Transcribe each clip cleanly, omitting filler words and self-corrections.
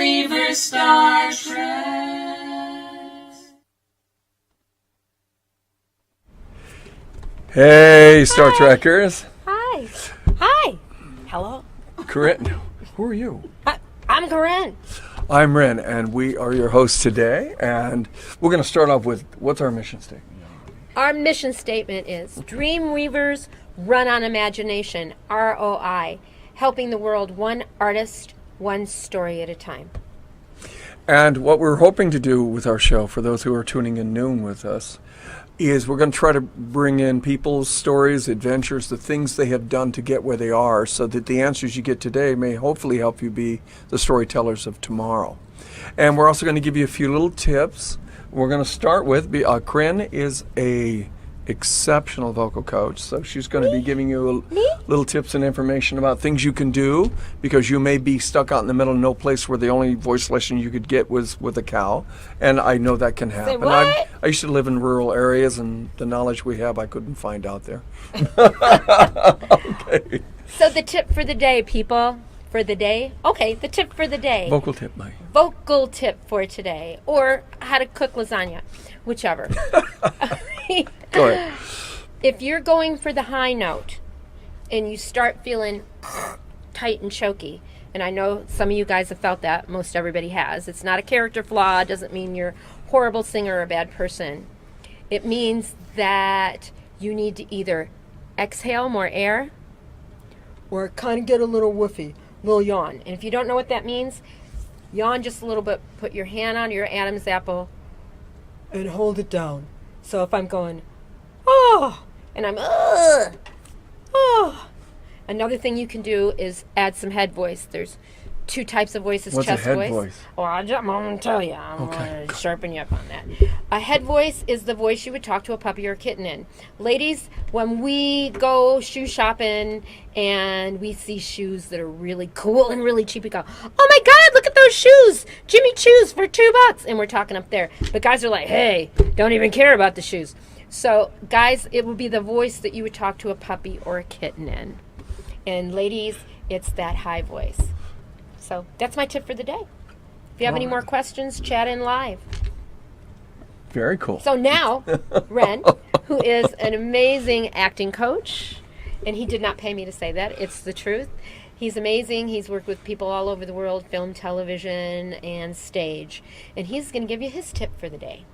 DreamWeavers StarTrax. Hey, Star Trekkers. Hi. Hi. Hello. Corinne, who are you? I'm Corinne. I'm Ren, and we are your hosts today. And we're going to start off with, what's our mission statement? Our mission statement is DreamWeavers Run on Imagination, ROI, helping the world one artist, one story at a time. And what we're hoping to do with our show, for those who are tuning in noon with us, is we're going to try to bring in people's stories, adventures, the things they have done to get where they are, so that the answers you get today may hopefully help you be the storytellers of tomorrow. And we're also going to give you a few little tips. We're going to start with, Corinne is a exceptional vocal coach, so she's going to be giving you little tips and information about things you can do, because you may be stuck out in the middle of no place where the only voice lesson you could get was with a cow, and I know that can happen. I used to live in rural areas, and the knowledge we have I couldn't find out there. Okay. So the tip for the day, people. For the day? Okay, the tip for the day. Vocal tip, Mike. Vocal tip for today. Or how to cook lasagna. Whichever. Go ahead. If you're going for the high note and you start feeling tight and choky, and I know some of you guys have felt that, most everybody has. It's not a character flaw. It doesn't mean you're a horrible singer or a bad person. It means that you need to either exhale more air or kind of get a little woofy, little yawn. And if you don't know what that means, yawn just a little bit. Put your hand on your Adam's apple and hold it down. So if I'm going, oh, and I'm, oh. Another thing you can do is add some head voice. There's two types of voices. What's chest a head voice? Well, I'm going to tell you. I'm going to sharpen you up on that. A head voice is the voice you would talk to a puppy or a kitten in. Ladies, when we go shoe shopping and we see shoes that are really cool and really cheap, we go, oh my God, look at those shoes. Jimmy Choo's for $2. And we're talking up there. But guys are like, hey, don't even care about the shoes. So guys, it would be the voice that you would talk to a puppy or a kitten in. And ladies, it's that high voice. So that's my tip for the day. If you have any more questions, chat in live. Very cool. So now, Ren, who is an amazing acting coach, and he did not pay me to say that, it's the truth. He's amazing. He's worked with people all over the world, film, television, and stage. And he's going to give you his tip for the day.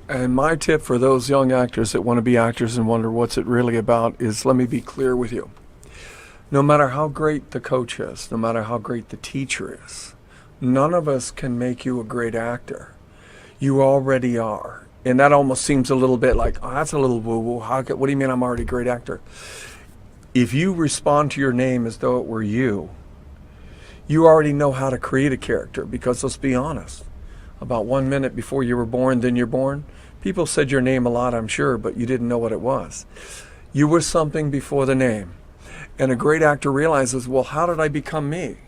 And my tip for those young actors that want to be actors and wonder what's it really about is, let me be clear with you. No matter how great the coach is, no matter how great the teacher is, none of us can make you a great actor. You already are. And that almost seems a little bit like, oh, that's a little woo-woo. What do you mean I'm already a great actor? If you respond to your name as though it were you, you already know how to create a character, because let's be honest, about 1 minute before you were born, then you're born, people said your name a lot, I'm sure, but you didn't know what it was. You were something before the name. And a great actor realizes, well, how did I become me?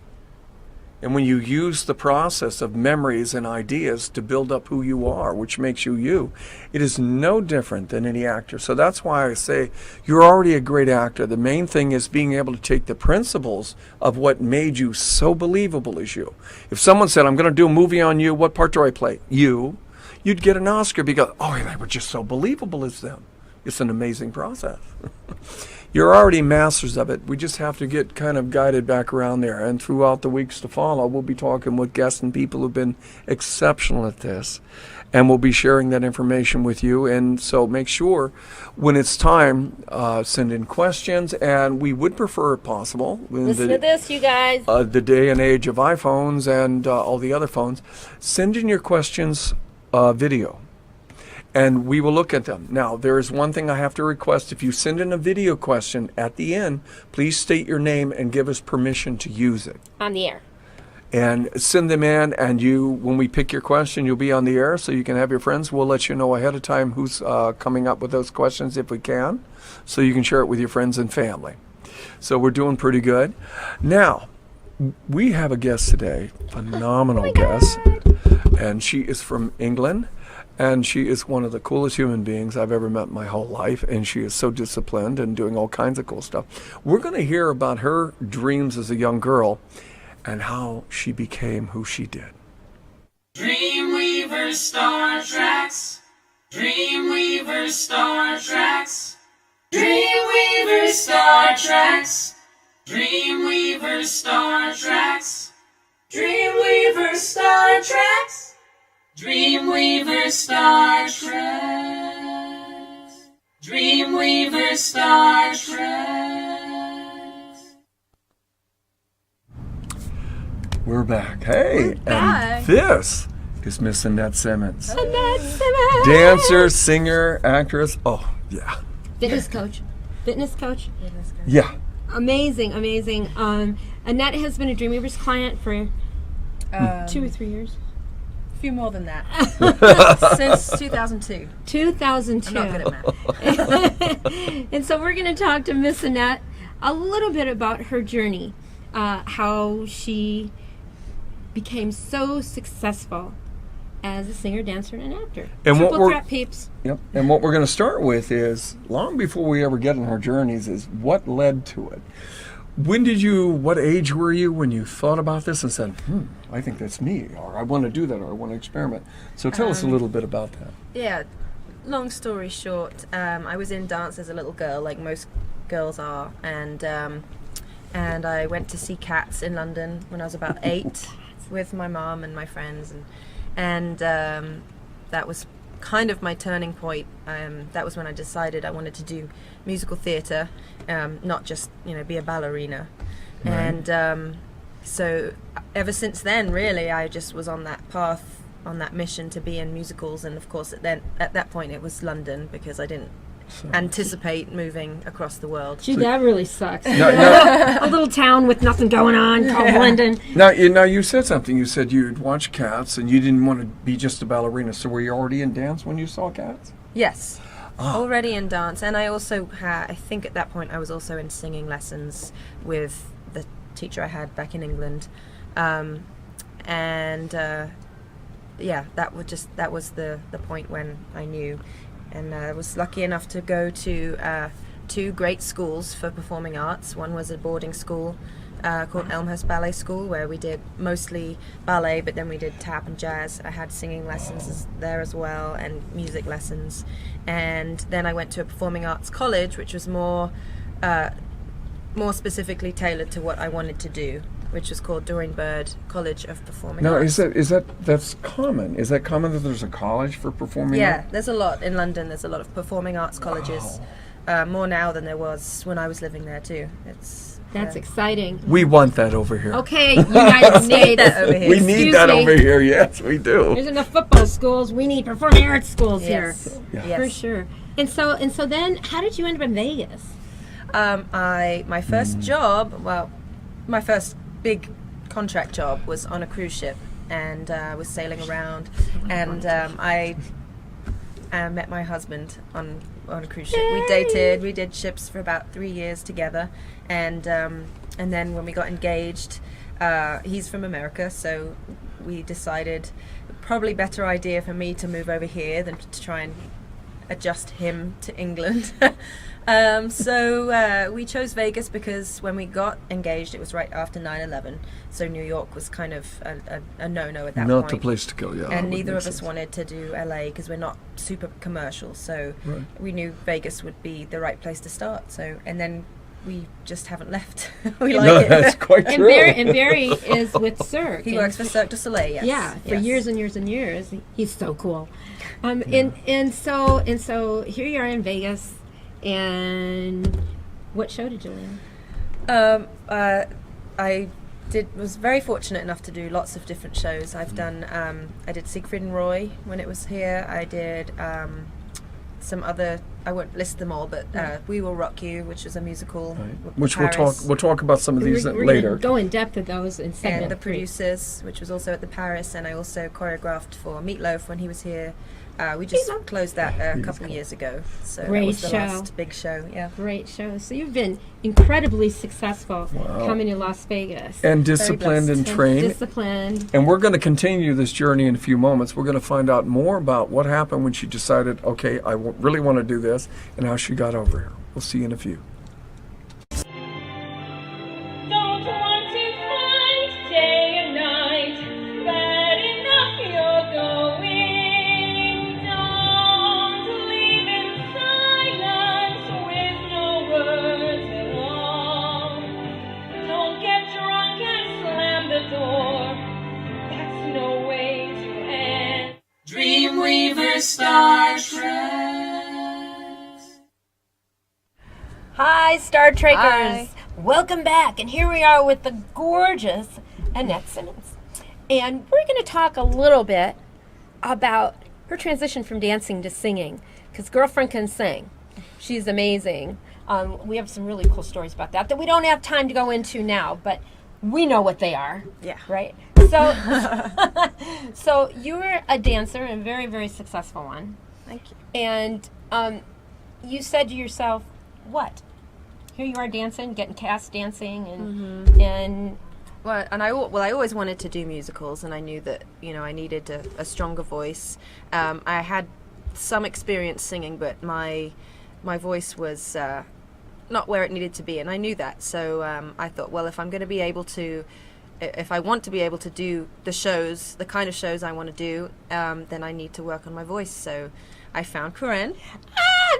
And when you use the process of memories and ideas to build up who you are, which makes you you, it is no different than any actor. So that's why I say you're already a great actor. The main thing is being able to take the principles of what made you so believable as you. If someone said, I'm going to do a movie on you, what part do I play? You. You'd get an Oscar because, oh, they were just so believable as them. It's an amazing process. You're already masters of it. We just have to get kind of guided back around there. And throughout the weeks to follow, we'll be talking with guests and people who've been exceptional at this. And we'll be sharing that information with you. And so make sure when it's time, send in questions. And we would prefer, if possible, listen to this, you guys. The day and age of iPhones and all the other phones, send in your questions video. And we will look at them. Now, there is one thing I have to request. If you send in a video question at the end, please state your name and give us permission to use it. On the air. And send them in, and you, when we pick your question, you'll be on the air, so you can have your friends. We'll let you know ahead of time who's coming up with those questions if we can, so you can share it with your friends and family. So we're doing pretty good. Now, we have a guest today, phenomenal guest, and she is from England. And she is one of the coolest human beings I've ever met in my whole life. And she is so disciplined and doing all kinds of cool stuff. We're going to hear about her dreams as a young girl and how she became who she did. DreamWeavers StarTrax. DreamWeavers StarTrax. DreamWeavers StarTrax. DreamWeavers StarTrax. DreamWeavers StarTrax. DreamWeavers StarTrax. DreamWeavers StarTrax. We're back. Hey, back. and this is Miss AnnetteSimmonds. AnnetteSimmonds. Dancer, singer, actress. Oh, yeah. Fitness coach. Yeah. Amazing. Annette has been a DreamWeavers client for 2 or 3 years. A few more than that. Since 2002. 2002. I'm not good at math. And so we're going to talk to Miss Annette a little bit about her journey, how she became so successful as a singer, dancer, and an actor. And what Triple we're- threat peeps. Yep. And what we're going to start with is, long before we ever get in our journeys, is what led to it. What age were you when you thought about this and said, I think that's me, or I want to do that, or I want to experiment? So tell us a little bit about that. Yeah, long story short, I was in dance as a little girl, like most girls are, and I went to see Cats in London when I was about 8 with my mom and my friends, and that was kind of my turning point. That was when I decided I wanted to do musical theatre, not just be a ballerina. Right. And so ever since then, really, I just was on that path, on that mission to be in musicals. And of course, at that point, it was London, because I didn't anticipate moving across the world. Gee, that really sucks. Now, A little town with nothing going on called London. now you said something. You said you'd watch Cats and you didn't want to be just a ballerina. So were you already in dance when you saw Cats? Yes. Already in dance, and I also I think at that point I was also in singing lessons with the teacher I had back in England, that was the point when I knew, and I was lucky enough to go to 2 great schools for performing arts. One was a boarding school called Elmhurst Ballet School, where we did mostly ballet, but then we did tap and jazz. I had singing lessons there as well, and music lessons. And then I went to a performing arts college, which was more specifically tailored to what I wanted to do, which was called Doreen Bird College of Performing Arts. That's common? Is that common that there's a college for performing Yeah, art? there's a lot in London. There's a lot of performing arts colleges, more now than there was when I was living there too. That's exciting. We want that over here. Okay, United States. that over here. We need Excuse that me. over here. Yes, we do. There's enough football schools. We need performing arts schools Yes. here. Yeah. Yes. For sure. And so then, how did you end up in Vegas? My first job, my first big contract job was on a cruise ship, and I was sailing around, and I met my husband on a cruise ship. We dated. We did ships for about 3 years together, and then when we got engaged, he's from America, so we decided probably better idea for me to move over here than to try and adjust him to England. So we chose Vegas because when we got engaged, it was right after 9/11. So New York was kind of a no-no at that point. Not the place to go, yeah. And neither of us wanted to do LA because we're not super commercial. So Right. we knew Vegas would be the right place to start. So, and then we just haven't left. We like No, it. that's quite And true. Barry is with Cirque. He works for Cirque du Soleil. Yes. Yeah, for Yes. years and years and years. He's so cool. And so here you are in Vegas, and what show did you land? I was very fortunate enough to do lots of different shows. I've done, I did Siegfried and Roy when it was here. I did some other, I won't list them all, but We Will Rock You, which was a musical. Right. Which Paris. we'll talk about some of these We're later. gonna go in depth with those in segment And The 3. Producers, which was also at the Paris, and I also choreographed for Meatloaf when he was here. We just closed that a couple of years ago. So Great that was the show. last big show, yeah. Great show. So you've been incredibly successful Wow. coming to Las Vegas. And disciplined blessed. and trained. Disciplined. And we're going to continue this journey in a few moments. We're going to find out more about what happened when she decided, okay, I really want to do this, and how she got over here. We'll see you in a few. Don't want to fight StarTrax. Hi, Star Trekers. Hi. Welcome back. And here we are with the gorgeous AnnetteSimmonds. And we're going to talk a little bit about her transition from dancing to singing. Because girlfriend can sing. She's amazing. We have some really cool stories about that we don't have time to go into now, but we know what they are. Yeah. Right? So, so you were a dancer, and a very, very successful one. Thank you. And you said to yourself, what? Here you are dancing, getting cast dancing, and Well, I always wanted to do musicals, and I knew that I needed a stronger voice. I had some experience singing, but my voice was not where it needed to be, and I knew that. So I thought, well, if I want to be able to do the kind of shows I want to do, then I need to work on my voice. So I found Corinne.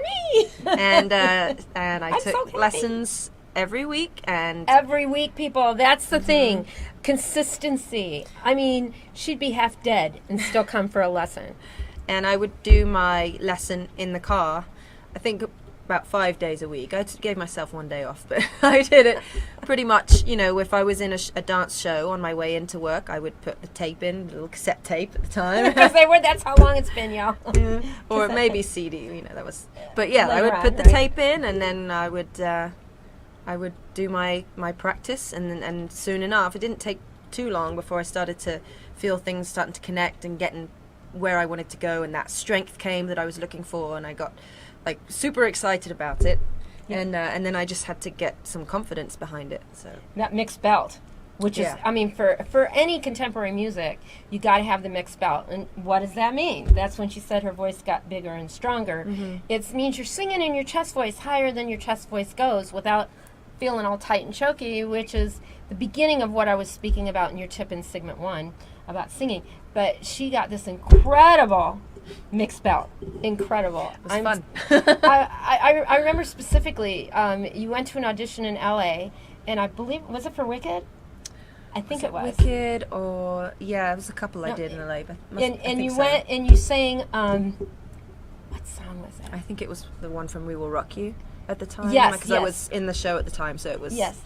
me! and I I'm so took happy. lessons every week, and Every week, people, that's the thing. Consistency. I mean, she'd be half dead and still come for a lesson. I would do my lesson in the car. I think about 5 days a week. I gave myself one day off, but I did it pretty much. If I was in a dance show on my way into work, I would put the tape in, a little cassette tape at the time. Because that's how long it's been, y'all. Or maybe CD, that was. But yeah, I Later would on, put the right? tape in, and then I would do my practice, and soon enough, it didn't take too long before I started to feel things starting to connect and getting where I wanted to go, and that strength came that I was looking for, and I got super excited about it, and then I just had to get some confidence behind it. So That mixed belt, which is, I mean, for any contemporary music, you got to have the mixed belt. And what does that mean? That's when she said her voice got bigger and stronger. It means you're singing in your chest voice higher than your chest voice goes without feeling all tight and choky, which is the beginning of what I was speaking about in your tip in segment 1 about singing. But she got this incredible mixed belt. Incredible. it was fun. I remember specifically, you went to an audition in LA, and I believe, was it for Wicked? I think it was. Wicked, or it was a couple I did in LA. But And you went and you sang, what song was that? I think it was the one from We Will Rock You at the time. Yes, because I yes. was in the show at the time, so it was. Yes.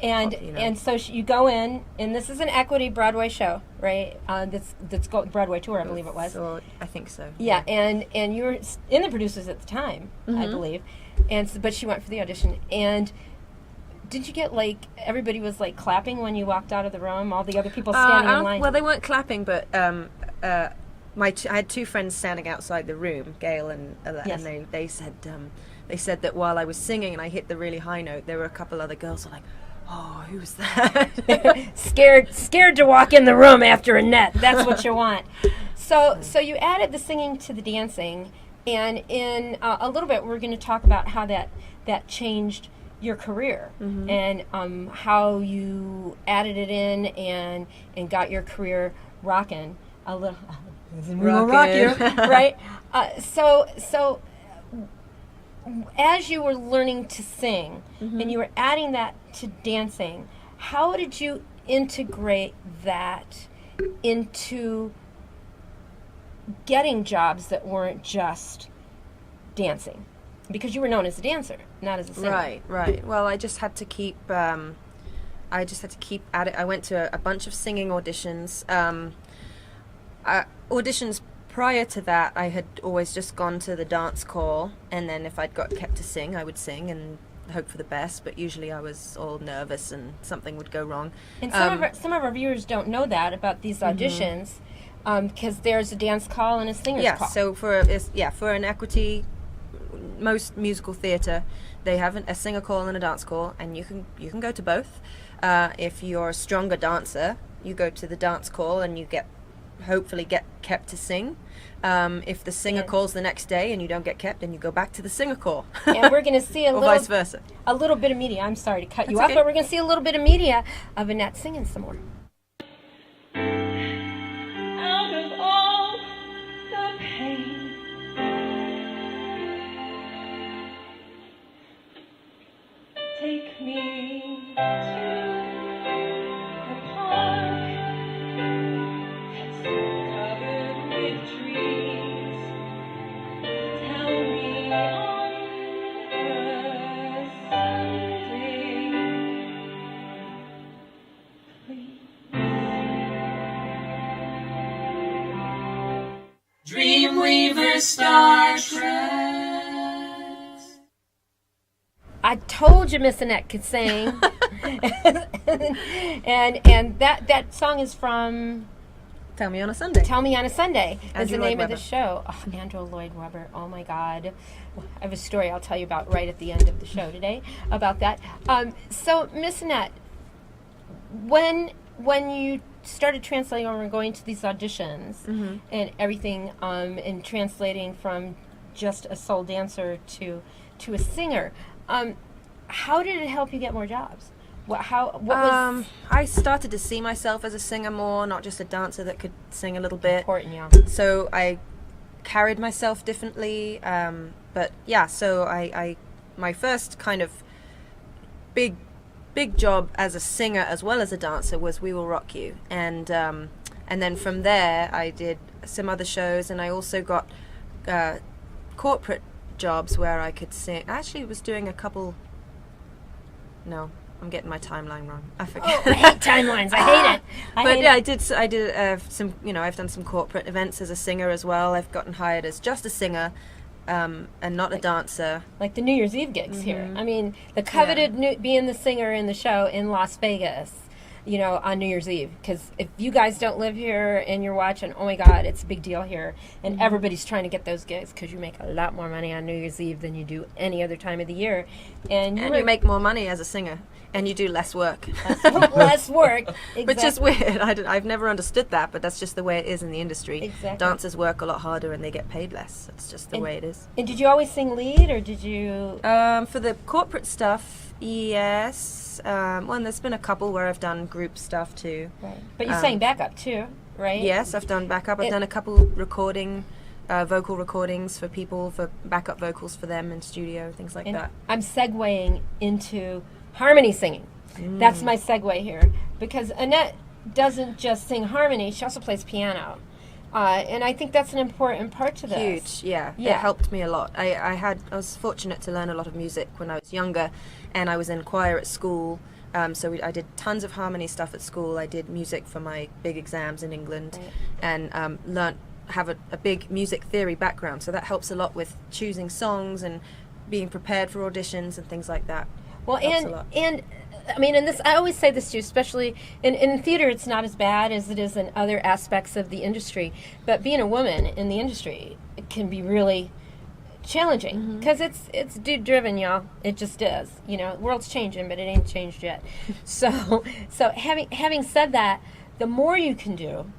And you know. and so you go in, and this is an equity Broadway show, right? That's Broadway tour, I believe it was. So, I think so. Yeah, and you were in the producers at the time, I believe, but she went for the audition. And did you get everybody was clapping when you walked out of the room? All the other people standing in line. Well, they weren't clapping, but I had two friends standing outside the room, Gail and Yes. and they said that while I was singing and I hit the really high note, there were a couple other girls who were like, "Oh, who was that?" scared to walk in the room after Annette. That's what you want. So you added the singing to the dancing, and in a little bit we're going to talk about how that changed your career and how you added it in and got your career rocking a little. We'll rock you, right? So as you were learning to sing and you were adding that to dancing, how did you integrate that into getting jobs that weren't just dancing? Because you were known as a dancer, not as a singer. Right. Well, I just had to keep at it. I went to a bunch of singing auditions. Auditions prior to that, I had always just gone to the dance call, and then if I'd got kept to sing, I would sing and hope for the best. But usually, I was all nervous, and something would go wrong. And some of our viewers don't know that about these auditions, because there's a dance call and a singer's call. So for an equity, most musical theatre, they have a singer call and a dance call, and you can go to both. If you're a stronger dancer, you go to the dance call and you hopefully get kept to sing. If the singer calls the next day and you don't get kept, then you go back to the singer call. And we're going to see or vice versa. A little bit of media. I'm sorry to cut you That's off, okay. but we're going to see a little bit of media of Annette singing some more. Out of all the pain, take me to the park that's covered with trees. DreamWeavers StarTrax. I told you Miss Annette could sing. and that song is from Tell Me on a Sunday. Tell Me on a Sunday is Andrew the Lloyd name of Webber. the show. Oh, Andrew Lloyd Webber. Oh my God. I have a story I'll tell you about right at the end of the show today about that. So Miss Annette, when you started translating or going to these auditions and everything, and translating from just a soul dancer to a singer, how did it help you get more jobs? What was I started to see myself as a singer more, not just a dancer that could sing a little bit. important? Yeah. So I carried myself differently. But yeah, so I my first kind of big job as a singer as well as a dancer was We Will Rock You, and then from there I did some other shows, and I also got corporate jobs where I could sing. I actually was doing a couple. No, I'm getting my timeline wrong. I forget. Oh, I hate timelines. I hate it. But yeah, I did some. I've done some corporate events as a singer as well. I've gotten hired as just a singer, and not a dancer. Like the New Year's Eve gigs here. I mean, the coveted being the singer in the show in Las Vegas, on New Year's Eve. Because if you guys don't live here and you're watching, oh my God, it's a big deal here. And everybody's trying to get those gigs because you make a lot more money on New Year's Eve than you do any other time of the year. And you make more money as a singer, and you do less work. less work. Exactly. Which is weird. I've never understood that, but that's just the way it is in the industry. Exactly. Dancers work a lot harder and they get paid less. That's just the way it is. And did you always sing lead, or did you... For the corporate stuff, yes. Well, there's been a couple where I've done group stuff too. Right. But you sang backup too, right? Yes, I've done backup. I've done a couple vocal recordings for people, for backup vocals for them in studio, things like that. I'm segueing into harmony singing. That's my segue here, because Annette doesn't just sing harmony, she also plays piano. And I think that's an important part to this. Huge, yeah. It helped me a lot. I was fortunate to learn a lot of music when I was younger, and I was in choir at school. So I did tons of harmony stuff at school. I did music for my big exams in England, and have a big music theory background. So that helps a lot with choosing songs and being prepared for auditions and things like that. Well, and I mean, and this, I always say this to you, especially in theater, it's not as bad as it is in other aspects of the industry. But being a woman in the industry, it can be really challenging because it's dude driven, y'all. It just is. The world's changing, but it ain't changed yet. So having said that, the more you can do,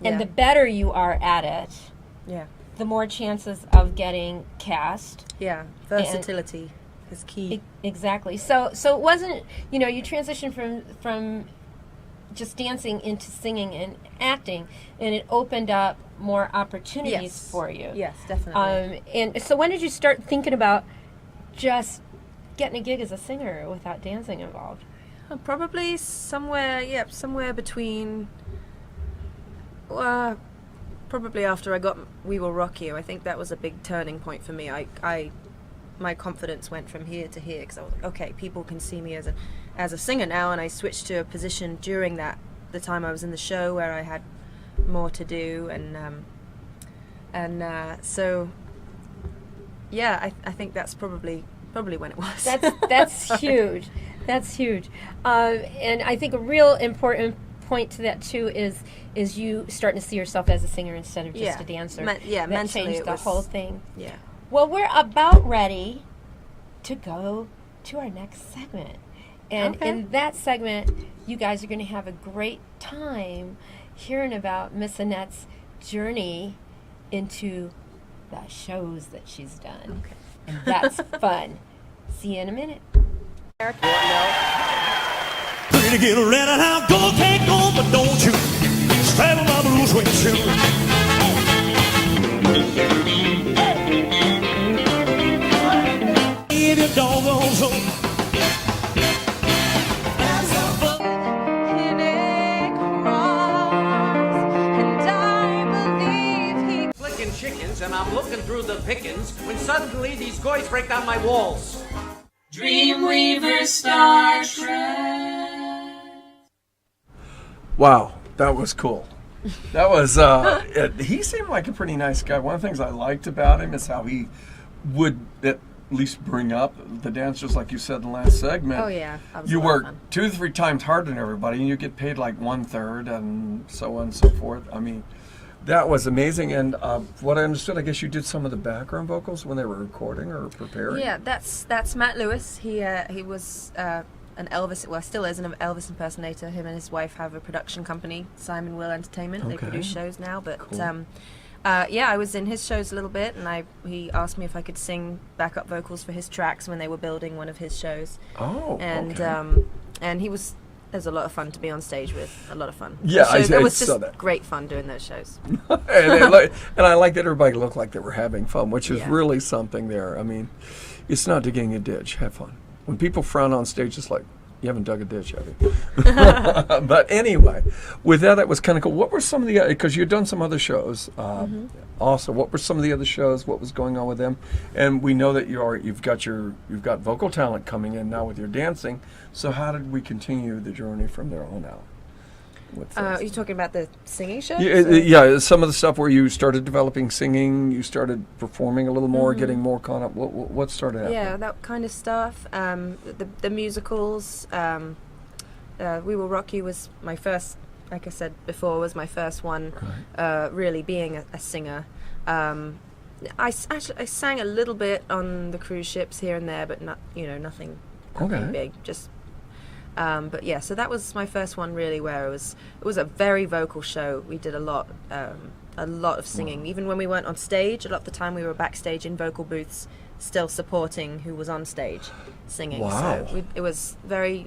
and the better you are at it, the more chances of getting cast. Yeah, versatility is key. Exactly. So it wasn't, you transitioned from just dancing into singing and acting, and it opened up more opportunities for you. Yes, definitely. And so when did you start thinking about just getting a gig as a singer without dancing involved? Probably somewhere between, probably after I got We Will Rock You. I think that was a big turning point for me. My confidence went from here to here, because I was like, okay, people can see me as a singer now, and I switched to a position during the time I was in the show where I had more to do, so yeah, I think that's probably when it was. That's huge. That's huge. And I think a real important point to that too is you starting to see yourself as a singer instead of just a dancer. That mentally changed the whole thing. Yeah. Well, we're about ready to go to our next segment. And in that segment, you guys are going to have a great time hearing about Miss Annette's journey into the shows that she's done. Okay. And that's fun. See you in a minute. Pretty get ready now, go, can't go, but don't you straddle my blue suede shoe. If your doggone soul. Flicking chickens, and I'm looking through the pickings when suddenly these guys break down my walls. DreamWeavers StarTrax. Wow, that was cool. That was, he seemed like a pretty nice guy. One of the things I liked about him is how he would at least bring up the dancers, like you said in the last segment. Oh, yeah. That was You a lot of work fun. 2 to 3 times harder than everybody, and you get paid like 1/3 and so on and so forth. I mean, that was amazing. And what I understood, I guess you did some of the background vocals when they were recording or preparing. Yeah, that's Matt Lewis. He was an Elvis, well, still is an Elvis impersonator. Him and his wife have a production company, Simon Will Entertainment. They Okay. produce shows now, but Cool. yeah, I was in his shows a little bit, and he asked me if I could sing backup vocals for his tracks when they were building one of his shows. Oh, And okay. and he was. There's a lot of fun to be on stage with. A lot of fun. Yeah, The shows, I it was saw just that. great fun doing those shows. And I like that everybody looked like they were having fun, which is Yeah. really something there. I mean, it's not digging a ditch. Have fun. When people frown on stage, it's like, you haven't dug a ditch, have you? But anyway, with that was kind of cool. What were some of the, because you've done some other shows also, what were some of the other shows? What was going on with them? And we know that you've got vocal talent coming in now with your dancing. So how did we continue the journey from there on out? With Are those? you talking about the singing shows? Yeah, some of the stuff where you started developing singing, you started performing a little more, getting more caught up. What started happening? Yeah, that kind of stuff. The musicals. We Will Rock You was my first, like I said before, was my first one. Really being a singer. I sang a little bit on the cruise ships here and there, but nothing Okay. big. Just. But yeah, so that was my first one really, where it was a very vocal show. We did a lot of singing. Even when we weren't on stage, a lot of the time we were backstage in vocal booths, still supporting who was on stage singing. Wow. So it was very.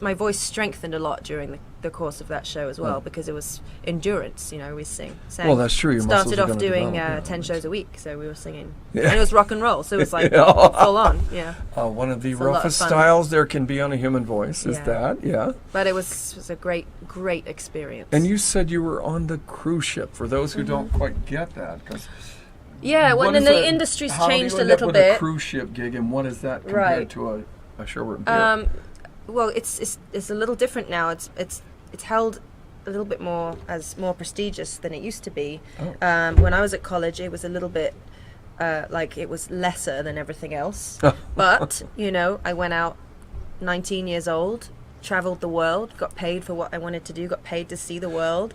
My voice strengthened a lot during the course of that show as well, because it was endurance. We sang. Well, that's true. Your muscles Started are off gonna doing develop, yeah. 10 shows a week, so we were singing, Yeah. and it was rock and roll, so it was like Yeah. full on. Yeah. One of the It's a lot of roughest fun. styles there can be on a human voice is Yeah. that, yeah. But it was a great experience. And you said you were on the cruise ship. For those who Mm-hmm. don't quite get that, because yeah, well, then the industry's changed a little with bit. a cruise ship gig, and what is that compared Right. to a showroom beer? Well, it's a little different now. It's held a little bit more prestigious than it used to be. Oh. When I was at college, it was a little bit like it was lesser than everything else. But I went out 19 years old, traveled the world, got paid for what I wanted to do, got paid to see the world.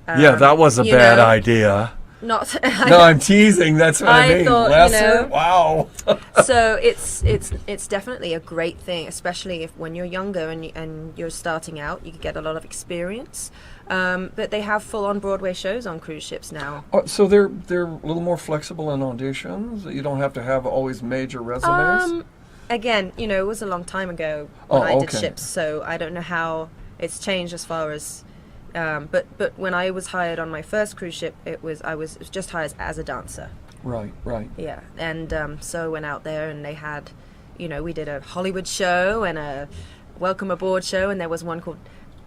Yeah, that was a bad idea. Not. No, I'm teasing. That's what I I mean. thought, Lesser? Wow. So it's definitely a great thing, especially when you're younger and you're starting out. You can get a lot of experience. But they have full-on Broadway shows on cruise ships now. So they're a little more flexible in auditions. You don't have to have always major resumes. Again, it was a long time ago when Oh, I did okay. ships, so I don't know how it's changed as far as. But when I was hired on my first cruise ship, I was just hired as a dancer. Right. Yeah, and so I went out there, and they had, we did a Hollywood show and a welcome aboard show, and there was one called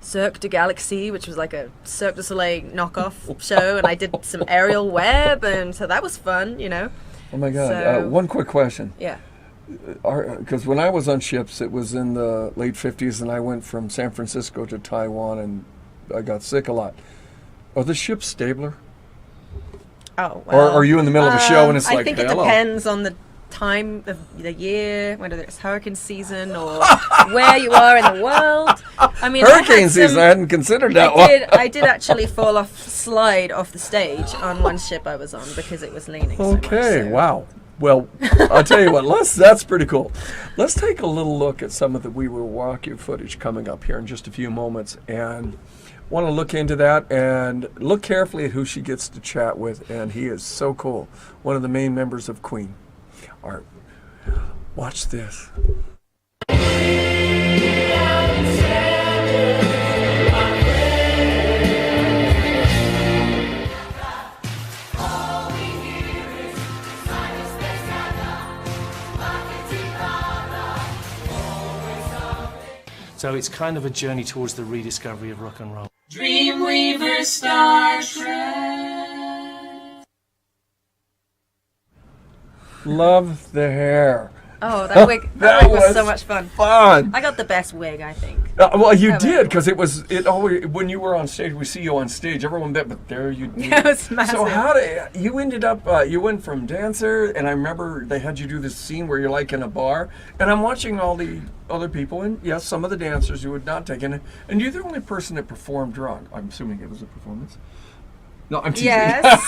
Cirque du Galaxy, which was like a Cirque du Soleil knockoff show, and I did some aerial web, and so that was fun. Oh my God. So- One quick question. Yeah. Because when I was on ships, it was in the late 50s, and I went from San Francisco to Taiwan, and I got sick a lot. Are the ships stabler? Oh, Or are you in the middle of a show and it's I like, think hello? it depends on the time of the year, whether it's hurricane season or where you are in the world. I mean, Hurricane season, I hadn't considered that one. I did actually slide off the stage on one ship I was on because it was leaning so much, Okay, so- wow. Well, I'll tell you what, that's pretty cool. Let's take a little look at some of the We Will Rock You footage coming up here in just a few moments. And want to look into that and look carefully at who she gets to chat with. And he is so cool. One of the main members of Queen. All right, watch this. So it's kind of a journey towards the rediscovery of rock and roll. DreamWeavers StarTrax. Love the hair. Oh, that wig was so much fun. I got the best wig, I think. Well, you did, because it always, when you were on stage, we see you on stage, everyone bet, but there you Yeah, it was massive. So how did you ended up, you went from dancer, and I remember they had you do this scene where you're like in a bar, and I'm watching all the other people, and yes, some of the dancers you had not taken, and you're the only person that performed drunk. I'm assuming it was a performance. No, I'm teasing. Yes.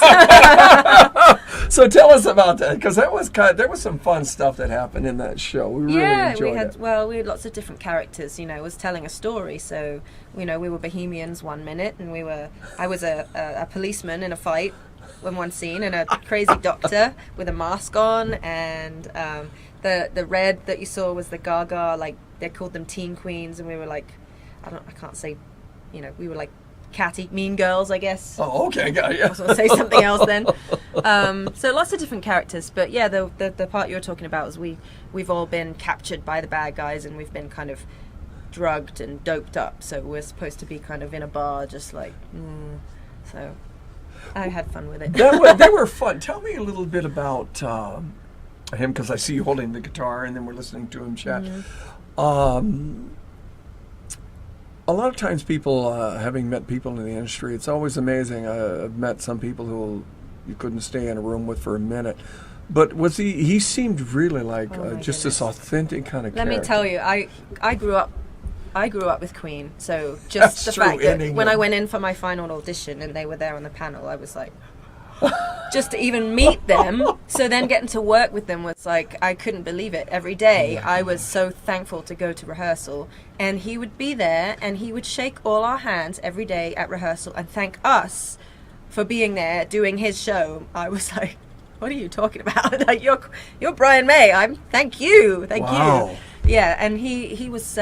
So tell us about that, because there was some fun stuff that happened in that show. We really enjoyed it. We had lots of different characters. It was telling a story. So we were bohemians one minute, and I was a policeman in a fight in one scene, and a crazy doctor with a mask on, and the red that you saw was the Gaga, like they called them teen queens, and we were like, I can't say, we were like catty mean girls, I guess. Oh, okay, got it. I was going to say something else then. So lots of different characters, but yeah, the part you were talking about is we've all been captured by the bad guys, and we've been kind of drugged and doped up, so we're supposed to be kind of in a bar, just like, so I had fun with it. They were fun. Tell me a little bit about him, because I see you holding the guitar, and then we're listening to him chat. A lot of times people, having met people in the industry, it's always amazing. I've met some people who you couldn't stay in a room with for a minute. But he seemed really like just this authentic kind of character. Let me tell you, I grew up with Queen, so just the fact that when I went in for my final audition and they were there on the panel, I was like, just to even meet them, so then getting to work with them was like, I couldn't believe it. Every day I was so thankful to go to rehearsal, and he would be there and he would shake all our hands every day at rehearsal and thank us for being there doing his show. I was like, what are you talking about? Like, you're Brian May. Thank you. Wow. Yeah, and he was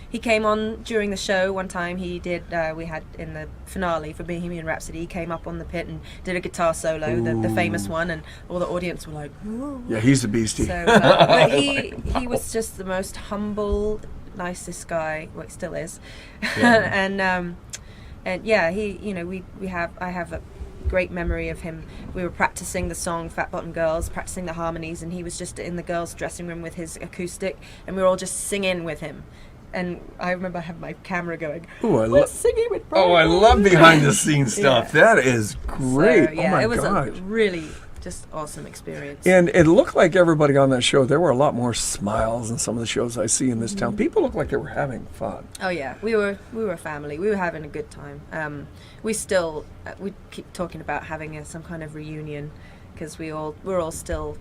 he came on during the show one time. He did. We had in the finale for Bohemian Rhapsody. He came up on the pit and did a guitar solo, the famous one, and all the audience were like, "Ooh." Yeah, he's a beastie. So, but he was just the most humble, nicest guy. Well, he still is. Yeah. and yeah, I have a great memory of him. We were practicing the song Fat Bottom Girls, practicing the harmonies, and he was just in the girls' dressing room with his acoustic, and we were all just singing with him. And I remember I had my camera going, we're singing with Brian. Oh, I love behind the scenes stuff. Yeah. That is great. So, yeah, oh my it was gosh. a really just awesome experience. And it looked like everybody on that show, there were a lot more smiles than some of the shows I see in this town. People looked like they were having fun. Oh yeah, we were a family. We were having a good time. We keep talking about having some kind of reunion, because we're all still,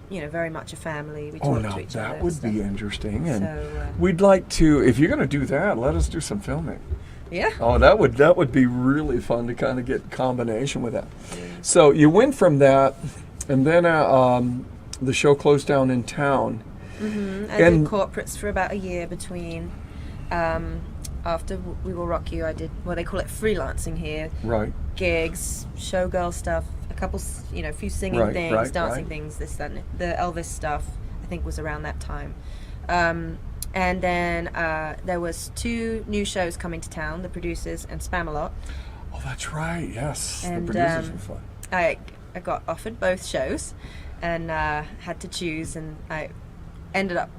very much a family. We talk to each other. That would be interesting. And we'd like to, if you're going to do that, let us do some filming. Yeah. Oh, that would be really fun to kind of get combination with that. So you went from that, and then the show closed down in town. Mm-hmm. I did corporates for about a year between. After We Will Rock You, I did they call it freelancing here. Right. Gigs, showgirl stuff, a couple, a few singing things, dancing things, this, that, and the Elvis stuff, I think was around that time. And then there was 2 new shows coming to town, The Producers and Spamalot. Oh, that's right, yes. And, The Producers were fun. I got offered both shows and had to choose, and I ended up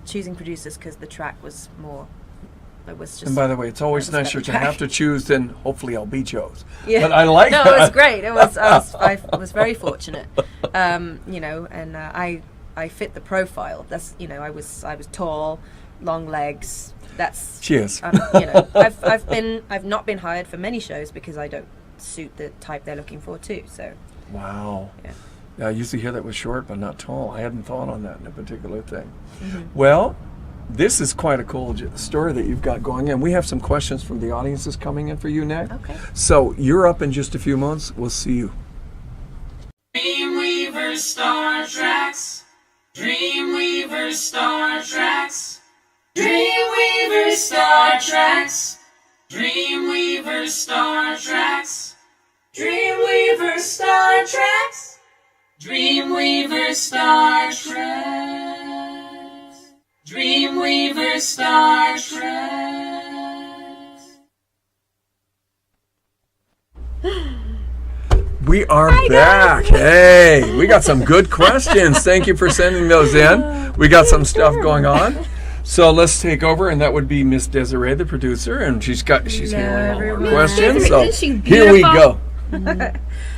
choosing Producers because the track was more... And by the way, it's always nicer to have to choose than hopefully I'll be Joe's. Yeah. But I like that. No, it was great. I was very fortunate. And I fit the profile. That's I was tall, long legs. That's cheers. I've not been hired for many shows because I don't suit the type they're looking for too. So. Wow. Yeah. I used to hear that was short but not tall. I hadn't thought on that in a particular thing. Mm-hmm. Well. This is quite a cool story that you've got going, and we have some questions from the audiences coming in for you, Nick. Okay. So you're up in just a few months. We'll see you. DreamWeavers StarTrax. DreamWeavers StarTrax. DreamWeavers StarTrax. DreamWeavers StarTrax. DreamWeavers StarTrax. DreamWeavers StarTrax. DreamWeavers StarTrax. We are back. Hey, we got some good questions. Thank you for sending those in. We got some stuff going on. So let's take over, and that would be Miss Desiree, the producer, and she's handling all our questions. So here we go.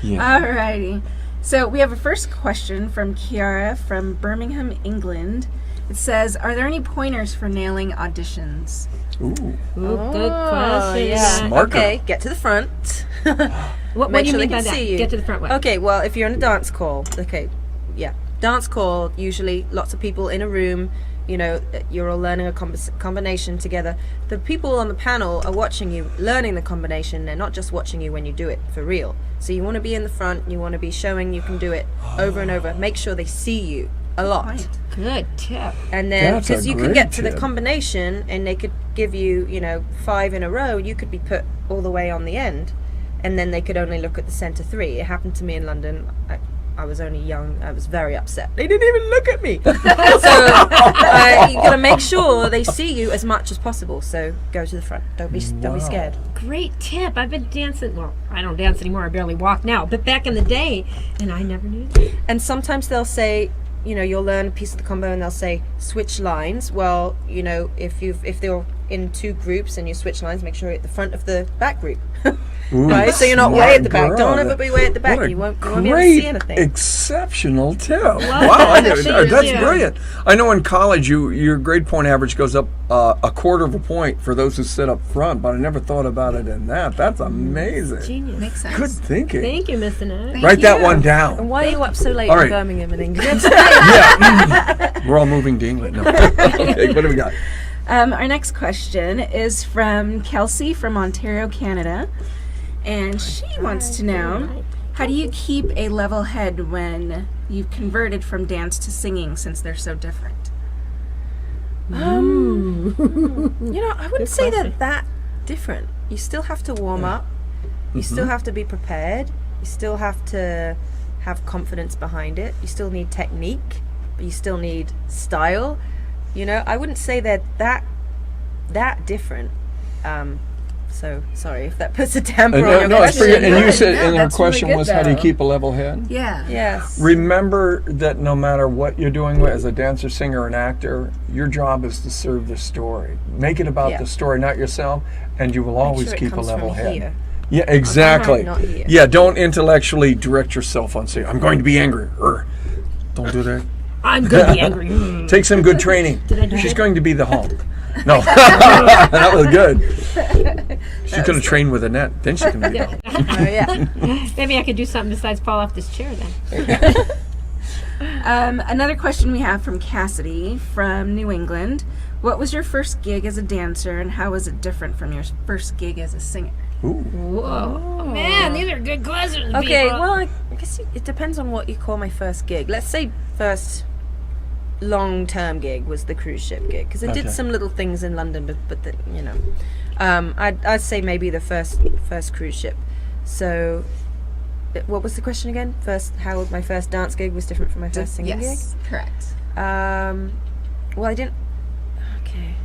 Alrighty. So we have a first question from Kiara from Birmingham, England. It says, "Are there any pointers for nailing auditions?" Ooh, good question. Yeah. Smart girl. Okay, get to the front. What Make do you sure mean they by can that? see you. Get to the front way. Okay, well, if you're in a dance call, dance call, usually lots of people in a room, you know, you're all learning a combination together. The people on the panel are watching you, learning the combination. They're not just watching you when you do it for real. So you want to be in the front, you want to be showing you can do it over and over. Make sure they see you a lot. Good tip. And then, That's a because you can great get to the tip. combination and they could give you, 5 in a row, you could be put all the way on the end. And then they could only look at the center 3. It happened to me in London. I was only young. I was very upset. They didn't even look at me. So you got to make sure they see you as much as possible. So go to the front. Don't be scared. Great tip. I've been dancing. Well, I don't dance anymore. I barely walk now. But back in the day, and I never knew that. And sometimes they'll say, you'll learn a piece of the combo and they'll say switch lines. Well, if they're in 2 groups and you switch lines, make sure you're at the front of the back group. Ooh, right? So you're not way at the back. girl. Don't ever be way at the back. What a You won't be able to great, see anything. exceptional tip. Wow, that's brilliant. I know in college your grade point average goes up a quarter of a point for those who sit up front, but I never thought about it in that. That's amazing. Genius. Makes sense. Good thinking. Thank you, Miss Annette. Write that one down. And why are you up so late All in right. Birmingham in England? Yeah. We're all moving to England. No. Okay, what do we got? Our next question is from Kelsey from Ontario, Canada. And she wants to know, how do you keep a level head when you've converted from dance to singing since they're so different? I wouldn't say they're that different. You still have to warm up. You still have to be prepared. You still have to have confidence behind it. You still need technique, but you still need style. I wouldn't say they're that different. So sorry if that puts a damper on your question. And you said, No, and our that's question really good, was, how do you though. keep a level head? Yeah. Yes. Remember that no matter what you're doing as a dancer, singer, and actor, your job is to serve the story. Make it about the story, not yourself, and you will always sure it keep a comes level from head. here. Yeah, exactly. Not here. Yeah, don't intellectually direct yourself on saying, I'm going to be angry. Don't do that. I'm going to be angry. Take some good training. Did I do She's that? going to be the Hulk. No, that was good. She's going to train with Annette. Then she can be the Hulk. Oh yeah. Maybe I could do something besides fall off this chair then. Another question we have from Cassidy from New England. What was your first gig as a dancer, and how was it different from your first gig as a singer? Whoa. Man, these are good questions. Okay, people. well, I guess it depends on what you call my first gig. Let's say first long-term gig was the cruise ship gig, because I did some little things in London, but I'd say maybe the first cruise ship. So, what was the question again? How my first dance gig was different from my first singing gig? Yes, correct. Well, I didn't. Okay.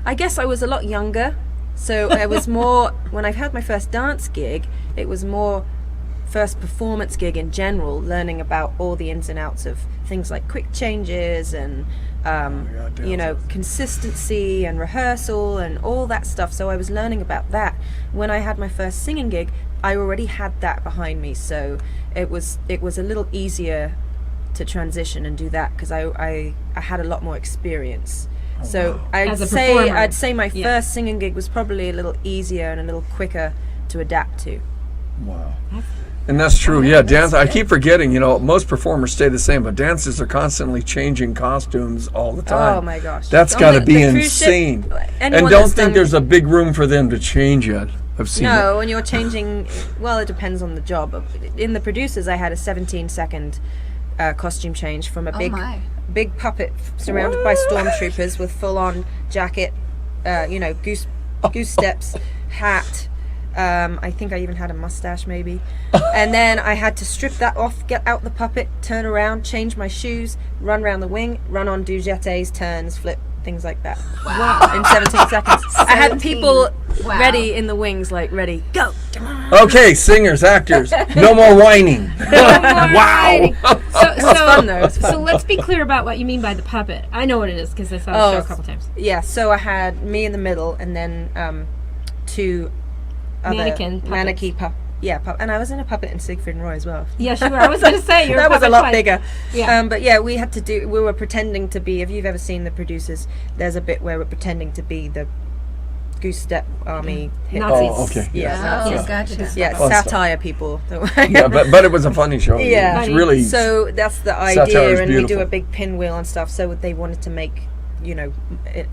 I guess I was a lot younger, so I was more. When I had my first dance gig, it was more first performance gig in general, learning about all the ins and outs of things like quick changes and consistency and rehearsal and all that stuff. So I was learning about that. When I had my first singing gig, I already had that behind me, so it was a little easier to transition and do that because I had a lot more experience. So I'd say my first singing gig was probably a little easier and a little quicker to adapt to. Wow. And that's true. Yeah, dance. I keep forgetting. Most performers stay the same, but dancers are constantly changing costumes all the time. Oh my gosh, that's got to be insane. And don't think there's a big room for them to change yet. I've seen No, when you're changing, well, it depends on the job. In the producers, I had a 17-second costume change from a big puppet surrounded by stormtroopers with full-on jacket, goose steps, hat. I think I even had a mustache maybe. And then I had to strip that off, get out the puppet, turn around, change my shoes, run around the wing, run on do jetés, turns, flip, things like that. Wow. In 17 seconds. I had people ready in the wings, like, ready, go. Okay, singers, actors, no more whining. Wow. Fun though. It's fun. So let's be clear about what you mean by the puppet. I know what it is because I saw the show a couple times. Yeah, so I had me in the middle, and then two other Mannequin puppets. And I was in a puppet in Siegfried and Roy as well. Yes, you were. I was going to say you're that was a lot bigger. Yeah. But yeah, we were pretending to be. If you've ever seen the producers, there's a bit where we're pretending to be the Goose Step Army Nazis. Oh, okay. Yeah, Oh, gotcha. yeah, Fun satire people. Yeah, but it was a funny show. Yeah. It's really. So that's the Satire is idea, and we do beautiful. a big pinwheel and stuff. So they wanted to make, the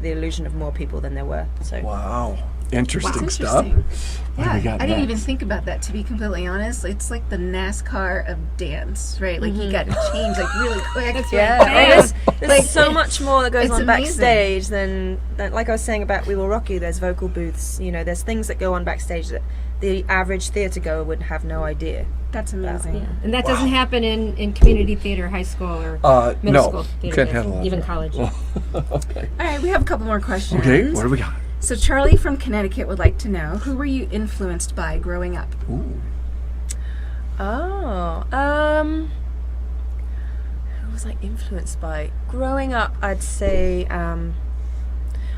illusion of more people than there were. So Wow. Interesting That's stuff. interesting. What do Yeah, we got I didn't next? even think about that, to be completely honest. It's like the NASCAR of dance, right? Like you got to change like really quick. there's so much more that goes it's on amazing. backstage than like I was saying about We Will Rock You. There's vocal booths. There's things that go on backstage that the average theatre goer would have no idea. That's amazing. Yeah. And that doesn't happen in community theater, high school, or middle no, school you theater, can't handle that. even college. Okay. All right, we have a couple more questions. Okay, what do we got? So Charlie from Connecticut would like to know, who were you influenced by growing up? Ooh. Who was I influenced by? Growing up, I'd say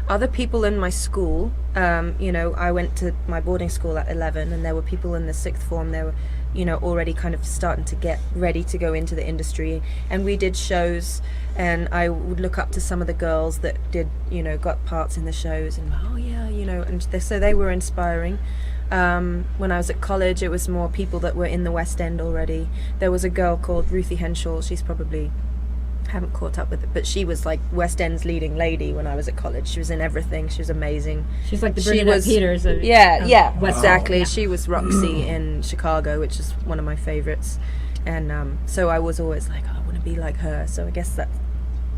other people in my school. I went to my boarding school at 11, and there were people in the sixth form. They were, already kind of starting to get ready to go into the industry, and we did shows. And I would look up to some of the girls that did, got parts in the shows, and so they were inspiring. When I was at college, it was more people that were in the West End already. There was a girl called Ruthie Henshaw. She's probably haven't caught up with it, but she was like West End's leading lady when I was at college. She was in everything. She was amazing. She's like the She Bernadette was- Peters of West exactly. End. She was Roxy in Chicago, which is one of my favorites. And so I was always like, I want to be like her. So I guess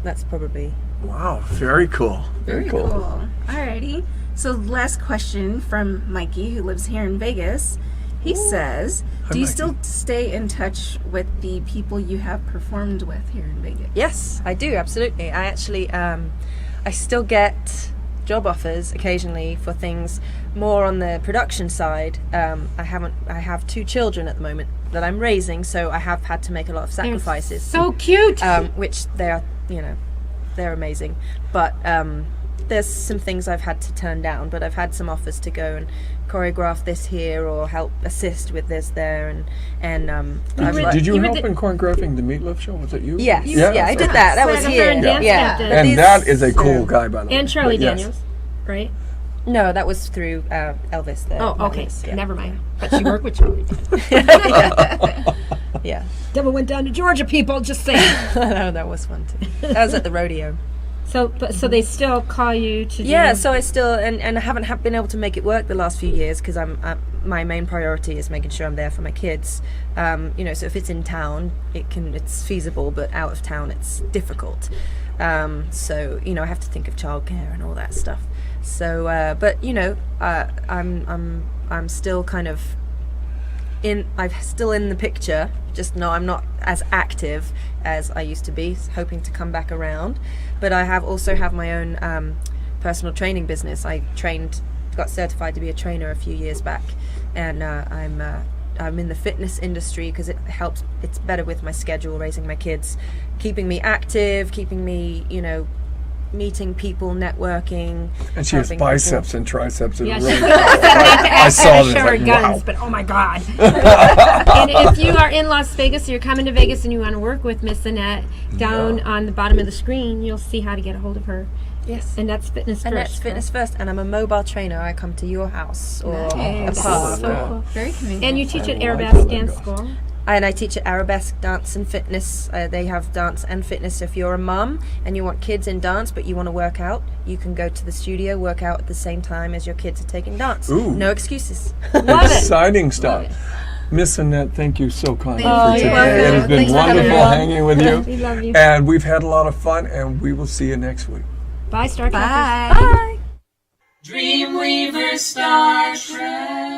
that's probably. Wow, very cool. Very cool. Alrighty. So last question from Mikey, who lives here in Vegas. He says, do you Mikey. still stay in touch with the people you have performed with here in Vegas? Yes, I do, absolutely. I actually, I still get job offers occasionally for things more on the production side. I have 2 children at the moment that I'm raising, so I have had to make a lot of sacrifices. So cute. Which they are, they're amazing. But there's some things I've had to turn down, but I've had some offers to go and choreograph this here or help assist with this there, and Did you help in choreographing the Meatloaf show? Was it you? Yes, Yeah, I did that. That was Choreographer here. and dance Yeah, captain. But And these- that is a cool guy, by the way. And Charlie But yes. Daniels, right? No, that was through Elvis. There. Oh, That okay. was- yeah. Never mind. But she worked with Charlie. Yeah, Devil went down to Georgia, people. Just saying. no, that was fun too. That was at the rodeo. So they still call you to do. Yeah, so I still and I haven't been able to make it work the last few years because my main priority is making sure I'm there for my kids. So if it's in town, it's feasible, but out of town, it's difficult. So I have to think of childcare and all that stuff. So, but I'm still kind of I'm still in the picture. Just no, I'm not as active as I used to be. Hoping to come back around, but I also have my own personal training business. I got certified to be a trainer a few years back, and I'm in the fitness industry because it helps. It's better with my schedule, raising my kids, keeping me active, keeping me meeting people, networking. And she has helping biceps people. and triceps. And Yeah, really she said not to I ask saw her to this, show her like, guns, wow. but oh my god! And if you are in Las Vegas, or you're coming to Vegas, and you want to work with Miss Annette, down on the bottom of the screen, you'll see how to get a hold of her. Yes. And that's Fitness And First. that's Fitness First, and I'm a mobile trainer. I come to your house or a Nice. park. So cool. Very convenient. And you teach at I like Arabesque how that Dance goes. School. And I teach at Arabesque Dance and Fitness. They have dance and fitness. If you're a mum and you want kids in dance but you want to work out, you can go to the studio, work out at the same time as your kids are taking dance. Ooh. No excuses. Love it. Exciting stuff. Miss Annette, thank you so kindly Thank for you. today. You're It has welcome. been Thanks for having wonderful me on. hanging with you. We love you. And we've had a lot of fun, and we will see you next week. Bye, Star Trekkers. Bye. Bye. DreamWeavers StarTrax.